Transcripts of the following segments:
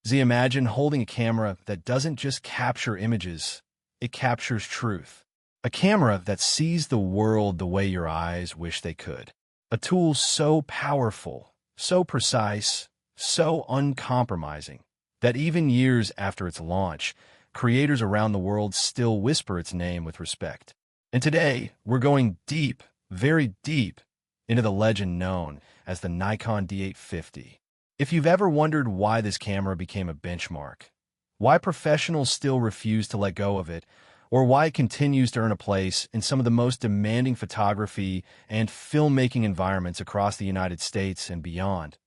Imagine holding a camera that doesn't just capture images, it captures truth. A camera that sees the world the way your eyes wish they could. A tool so powerful, so precise, so uncompromising, that even years after its launch, creators around the world still whisper its name with respect. And today, we're going deep, very deep, into the legend known as the Nikon D850. If you've ever wondered why this camera became a benchmark, why professionals still refuse to let go of it, or why it continues to earn a place in some of the most demanding photography and filmmaking environments across the United States and beyond,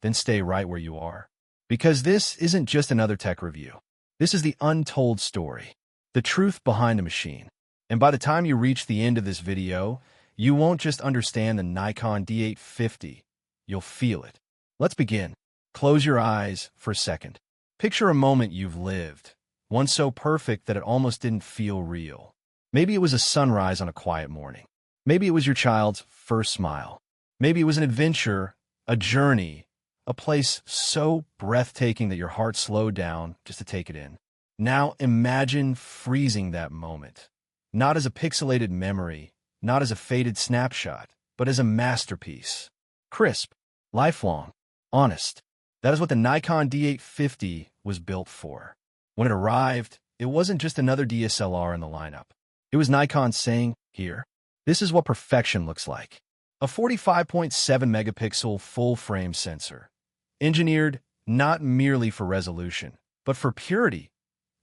then stay right where you are. Because this isn't just another tech review. This is the untold story, the truth behind the machine. And by the time you reach the end of this video, you won't just understand the Nikon D850, you'll feel it. Let's begin. Close your eyes for a second. Picture a moment you've lived, one so perfect that it almost didn't feel real. Maybe it was a sunrise on a quiet morning. Maybe it was your child's first smile. Maybe it was an adventure, a journey, a place so breathtaking that your heart slowed down just to take it in. Now imagine freezing that moment, not as a pixelated memory, not as a faded snapshot, but as a masterpiece. Crisp, lifelong, honest. That is what the Nikon D850 was built for. When it arrived, it wasn't just another DSLR in the lineup. It was Nikon saying, here, this is what perfection looks like. A 45.7 megapixel full-frame sensor, engineered not merely for resolution, but for purity.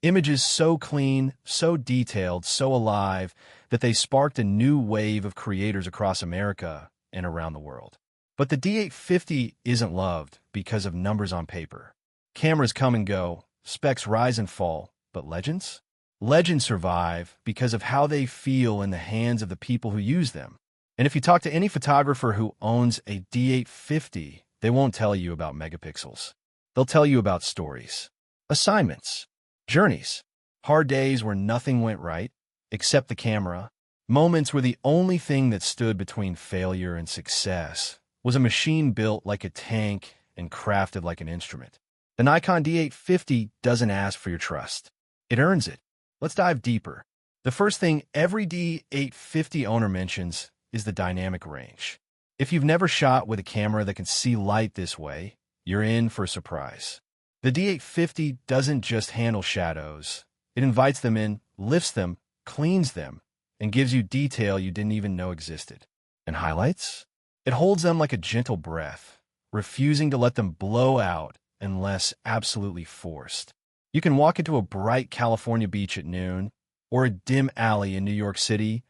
Images so clean, so detailed, so alive, that they sparked a new wave of creators across America and around the world. But the D850 isn't loved because of numbers on paper. Cameras come and go, specs rise and fall, but legends? Legends survive because of how they feel in the hands of the people who use them. And if you talk to any photographer who owns a D850, they won't tell you about megapixels. They'll tell you about stories, assignments, journeys, hard days where nothing went right, except the camera, moments where the only thing that stood between failure and success was a machine built like a tank and crafted like an instrument. The Nikon D850 doesn't ask for your trust. It earns it. Let's dive deeper. The first thing every D850 owner mentions is the dynamic range. If you've never shot with a camera that can see light this way, you're in for a surprise. The D850 doesn't just handle shadows. It invites them in, lifts them, cleans them, and gives you detail you didn't even know existed. And highlights? It holds them like a gentle breath, refusing to let them blow out unless absolutely forced. You can walk into a bright California beach at noon, or a dim alley in New York City,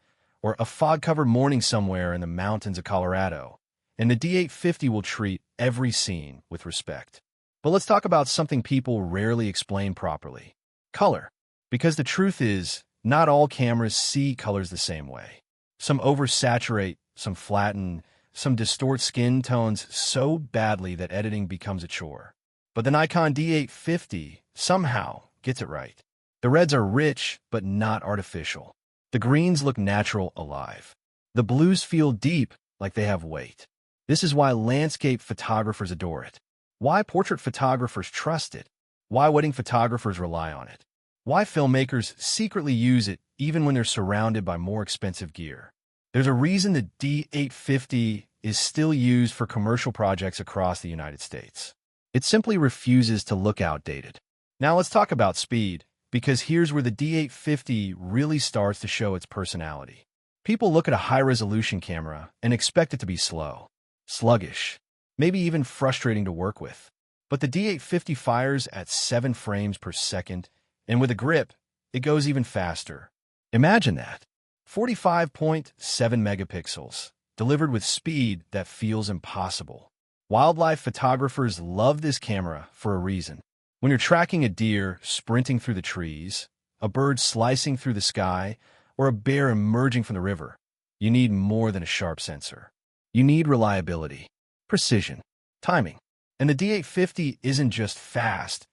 or a fog-covered morning somewhere in the mountains of Colorado, and the D850 will treat every scene with respect. But let's talk about something people rarely explain properly: color. Because the truth is, not all cameras see colors the same way. Some oversaturate, some flatten, some distort skin tones so badly that editing becomes a chore. But the Nikon D850 somehow gets it right. The reds are rich, but not artificial. The greens look natural, alive. The blues feel deep, like they have weight. This is why landscape photographers adore it. Why portrait photographers trust it. Why wedding photographers rely on it. Why filmmakers secretly use it even when they're surrounded by more expensive gear. There's a reason the D850 is still used for commercial projects across the United States. It simply refuses to look outdated. Now let's talk about speed, because here's where the D850 really starts to show its personality. People look at a high-resolution camera and expect it to be slow, sluggish, maybe even frustrating to work with. But the D850 fires at 7 frames per second, and with a grip, it goes even faster. Imagine that. 45.7 megapixels, delivered with speed that feels impossible. Wildlife photographers love this camera for a reason. When you're tracking a deer sprinting through the trees, a bird slicing through the sky, or a bear emerging from the river, you need more than a sharp sensor. You need reliability, precision, timing. And the D850 isn't just fast.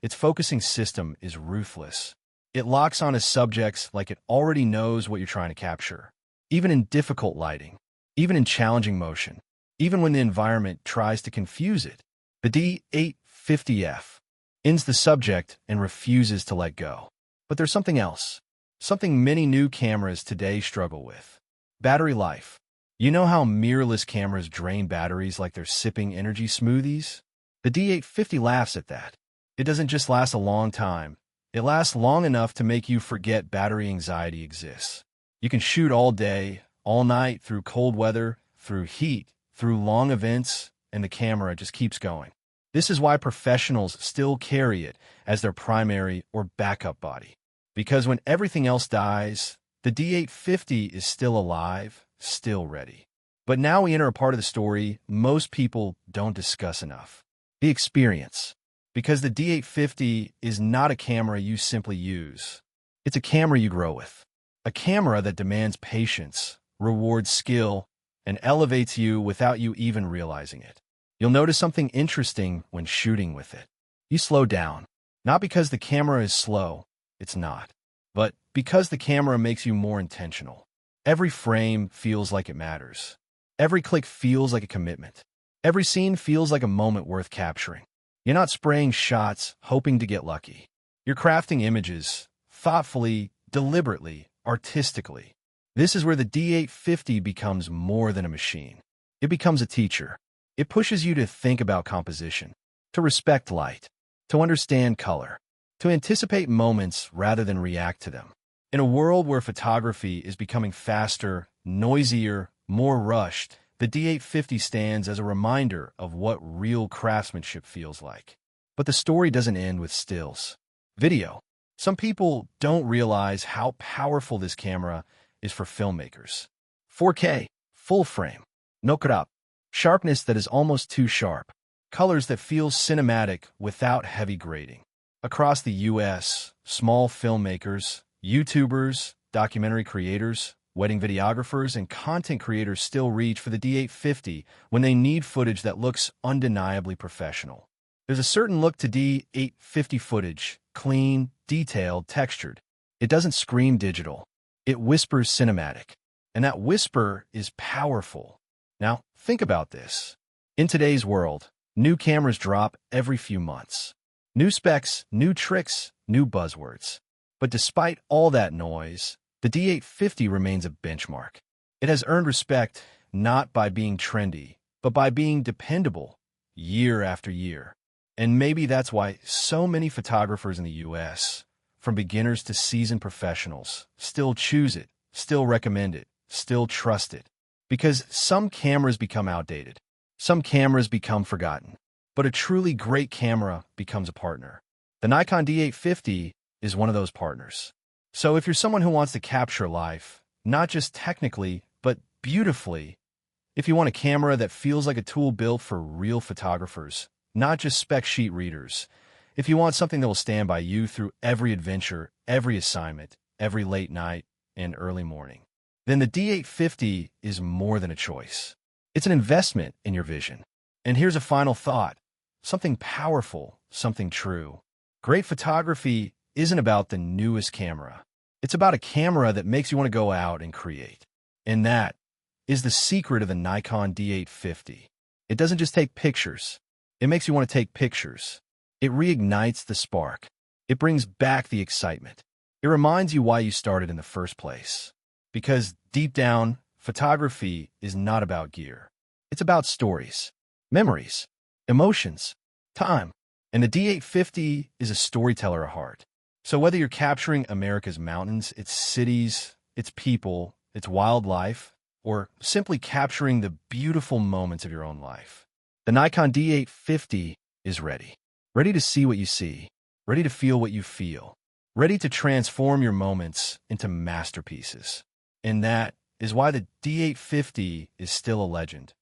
Its focusing system is ruthless. It locks on its subjects like it already knows what you're trying to capture, even in difficult lighting, even in challenging motion, even when the environment tries to confuse it. The D850F, ends the subject, and refuses to let go. But there's something else. Something many new cameras today struggle with. Battery life. You know how mirrorless cameras drain batteries like they're sipping energy smoothies? The D850 laughs at that. It doesn't just last a long time. It lasts long enough to make you forget battery anxiety exists. You can shoot all day, all night, through cold weather, through heat, through long events, and the camera just keeps going. This is why professionals still carry it as their primary or backup body. Because when everything else dies, the D850 is still alive, still ready. But now we enter a part of the story most people don't discuss enough. The experience. Because the D850 is not a camera you simply use. It's a camera you grow with. A camera that demands patience, rewards skill, and elevates you without you even realizing it. You'll notice something interesting when shooting with it. You slow down. Not because the camera is slow, it's not. But because the camera makes you more intentional. Every frame feels like it matters. Every click feels like a commitment. Every scene feels like a moment worth capturing. You're not spraying shots, hoping to get lucky. You're crafting images, thoughtfully, deliberately, artistically. This is where the D850 becomes more than a machine. It becomes a teacher. It pushes you to think about composition, to respect light, to understand color, to anticipate moments rather than react to them. In a world where photography is becoming faster, noisier, more rushed, the D850 stands as a reminder of what real craftsmanship feels like. But the story doesn't end with stills. Video. Some people don't realize how powerful this camera is for filmmakers. 4K, full frame, no crop, sharpness that is almost too sharp, colors that feel cinematic without heavy grading. Across the US, small filmmakers, YouTubers, documentary creators, wedding videographers, and content creators still reach for the D850 when they need footage that looks undeniably professional. There's a certain look to D850 footage, clean, detailed, textured. It doesn't scream digital. It whispers cinematic. And that whisper is powerful. Now, think about this. In today's world, new cameras drop every few months. New specs, new tricks, new buzzwords. But despite all that noise, the D850 remains a benchmark. It has earned respect not by being trendy, but by being dependable year after year. And maybe that's why so many photographers in the US, from beginners to seasoned professionals, still choose it, still recommend it, still trust it. Because some cameras become outdated. Some cameras become forgotten. But a truly great camera becomes a partner. The Nikon D850 is one of those partners. So if you're someone who wants to capture life, not just technically, but beautifully, if you want a camera that feels like a tool built for real photographers, not just spec sheet readers, if you want something that will stand by you through every adventure, every assignment, every late night, and early morning, then the D850 is more than a choice. It's an investment in your vision. And here's a final thought. Something powerful, something true. Great photography isn't about the newest camera. It's about a camera that makes you want to go out and create. And that is the secret of the Nikon D850. It doesn't just take pictures. It makes you want to take pictures. It reignites the spark. It brings back the excitement. It reminds you why you started in the first place. Because deep down, photography is not about gear. It's about stories, memories, emotions, time. And the D850 is a storyteller at heart. So whether you're capturing America's mountains, its cities, its people, its wildlife, or simply capturing the beautiful moments of your own life, the Nikon D850 is ready. Ready to see what you see, ready to feel what you feel, ready to transform your moments into masterpieces. And that is why the D850 is still a legend.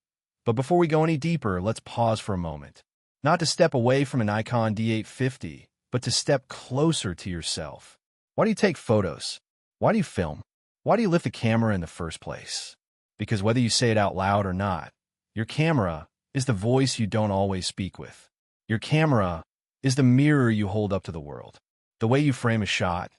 But before we go any deeper, let's pause for a moment. Not to step away from an Nikon D850, but to step closer to yourself. Why do you take photos? Why do you film? Why do you lift the camera in the first place? Because whether you say it out loud or not, your camera is the voice you don't always speak with. Your camera is the mirror you hold up to the world. The way you frame a shot,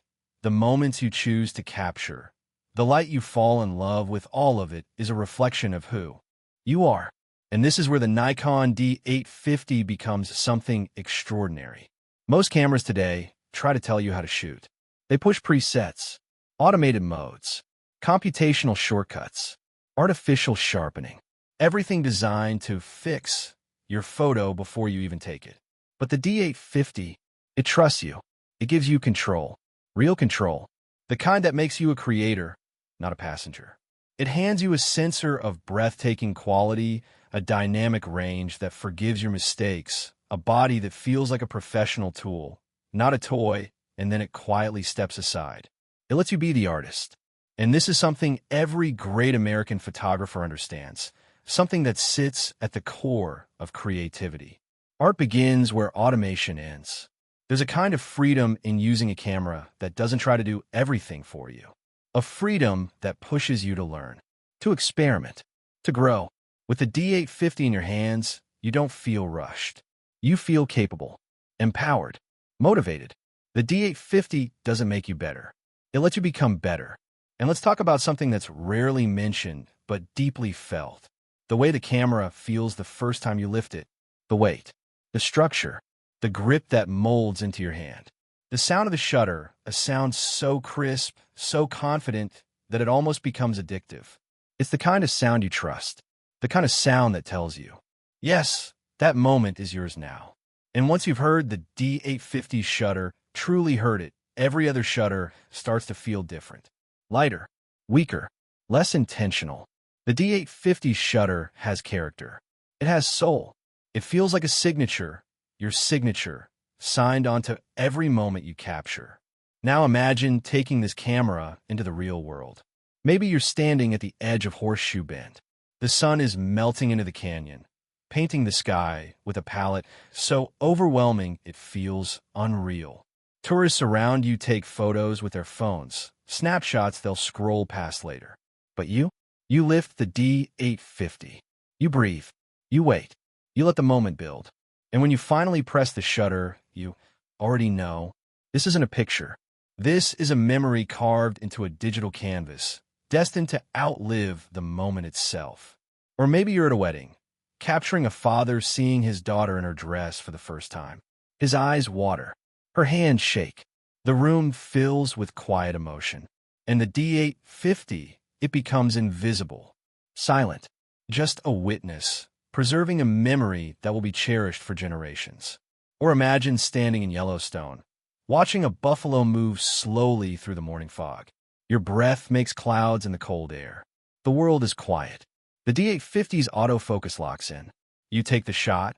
the moments you choose to capture, the light you fall in love with, all of it is a reflection of who you are. And this is where the Nikon D850 becomes something extraordinary. Most cameras today try to tell you how to shoot. They push presets, automated modes, computational shortcuts, artificial sharpening, everything designed to fix your photo before you even take it. But the D850, it trusts you. It gives you control, real control, the kind that makes you a creator, not a passenger. It hands you a sensor of breathtaking quality, a dynamic range that forgives your mistakes, a body that feels like a professional tool, not a toy, and then it quietly steps aside. It lets you be the artist. And this is something every great American photographer understands, something that sits at the core of creativity. Art begins where automation ends. There's a kind of freedom in using a camera that doesn't try to do everything for you. A freedom that pushes you to learn, to experiment, to grow. With the D850 in your hands, you don't feel rushed. You feel capable, empowered, motivated. The D850 doesn't make you better. It lets you become better. And let's talk about something that's rarely mentioned, but deeply felt. The way the camera feels the first time you lift it. The weight, the structure, the grip that molds into your hand. The sound of the shutter, a sound so crisp, so confident, that it almost becomes addictive. It's the kind of sound you trust. The kind of sound that tells you, yes, that moment is yours now. And once you've heard the D850 shutter, truly heard it, every other shutter starts to feel different. Lighter, weaker, less intentional. The D850 shutter has character. It has soul. It feels like a signature, your signature, signed onto every moment you capture. Now imagine taking this camera into the real world. Maybe you're standing at the edge of Horseshoe Bend. The sun is melting into the canyon, painting the sky with a palette so overwhelming it feels unreal. Tourists around you take photos with their phones, snapshots they'll scroll past later. But you lift the D850. You breathe. You wait. You let the moment build. And when you finally press the shutter, you already know this isn't a picture. This is a memory carved into a digital canvas, destined to outlive the moment itself. Or maybe you're at a wedding, capturing a father seeing his daughter in her dress for the first time. His eyes water. Her hands shake. The room fills with quiet emotion. And the D850, it becomes invisible, silent, just a witness, preserving a memory that will be cherished for generations. Or imagine standing in Yellowstone, watching a buffalo move slowly through the morning fog. Your breath makes clouds in the cold air. The world is quiet. The D850's autofocus locks in. You take the shot,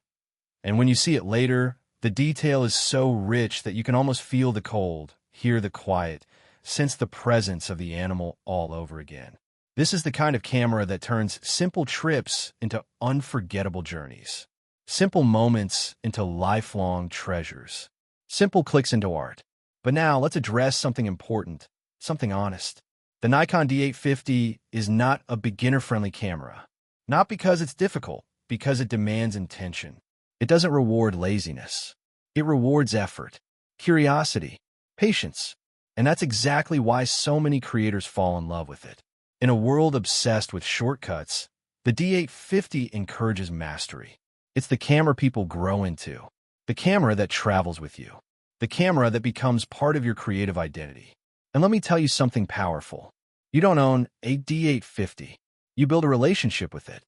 and when you see it later, the detail is so rich that you can almost feel the cold, hear the quiet, sense the presence of the animal all over again. This is the kind of camera that turns simple trips into unforgettable journeys, simple moments into lifelong treasures, simple clicks into art. But now let's address something important, something honest. The Nikon D850 is not a beginner-friendly camera. Not because it's difficult, because it demands intention. It doesn't reward laziness. It rewards effort, curiosity, patience. And that's exactly why so many creators fall in love with it. In a world obsessed with shortcuts, the D850 encourages mastery. It's the camera people grow into, the camera that travels with you, the camera that becomes part of your creative identity. And let me tell you something powerful. You don't own a D850. You build a relationship with it.